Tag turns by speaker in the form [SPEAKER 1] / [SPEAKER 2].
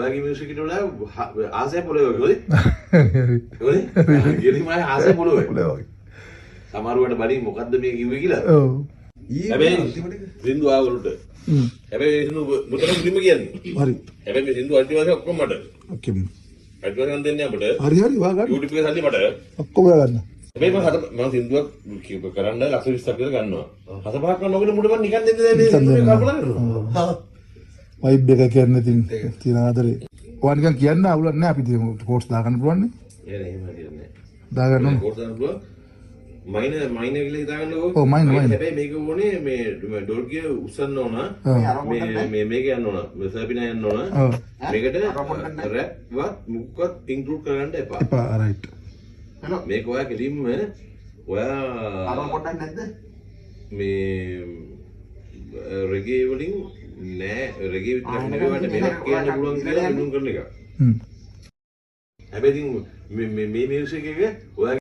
[SPEAKER 1] ඔයාගේ මියුසික් එකට වඩා ආසය පොළවේ වගේ හොඳේ. හොඳේ. ගෙලිම ආසය පොළවේ.
[SPEAKER 2] පොළවේ.
[SPEAKER 1] සමහරවට බලින් මොකද්ද මේ කිව්වේ කියලා.
[SPEAKER 2] ඔව්.
[SPEAKER 1] හැබැයි සින්දු ආවලුට. හැබැයි සින්දු මුතර මුලින්ම කියන්නේ.
[SPEAKER 2] හරි.
[SPEAKER 1] හැබැයි මේ සින්දු අයිතිවාසි ඔක්කොම මට.
[SPEAKER 2] ඔක්කොම.
[SPEAKER 1] අයිතිවාසිකම් දෙන්නේ අපිට.
[SPEAKER 2] හරි හරි වා ගන්න.
[SPEAKER 1] YouTube එකේ සල්ලි මට.
[SPEAKER 2] ඔක්කොම ගන්න.
[SPEAKER 1] හැබැයි මම සින්දුවක් කරන්න ලක්ෂ 20ක් විතර ගන්නවා. 7-5ක් නොගෙන මුඩ මම නිකන් දෙන්න දැන් මේ සින්දුවේ කල්පනා කරනවා.
[SPEAKER 2] වයිබ් එක කියන්නේ තියෙන ආදරේ. ඔයා නිකන් කියන්න අවුලක් නැහැ අපි කෝර්ස් දාගන්න පුළුවන් නේ.
[SPEAKER 1] එහෙම හරියන්නේ.
[SPEAKER 2] දාගන්න ඕන.
[SPEAKER 1] කෝර්ස් දාන්න පුළුවන්. මයිනර් කියලා හිතාගන්නකෝ.
[SPEAKER 2] ඔව් මයිනර්.
[SPEAKER 1] හැබැයි මේක ඕනේ මේ ඩොල්ගිය උස්සන්න ඕන. මේ මේක යන්න ඕන. සර්පිනා යන්න ඕන. මේකට රැප් වත් මුක්වත් ඉන්ක්ලූඩ් කරගන්න එපා.
[SPEAKER 2] එපා රයිට්.
[SPEAKER 1] මේක ඔයා කෙලින්ම ඔයා
[SPEAKER 3] අර පොඩ්ඩක් නැද්ද?
[SPEAKER 1] මේ රෙගේ වලින් නෑ රෙගේ විතරක් නෙවෙයි වට මේක කියන්න පුළුවන් කියලා වෙනුම් කරන එක. හැබැයි මේ මියුසික් එක ඔයා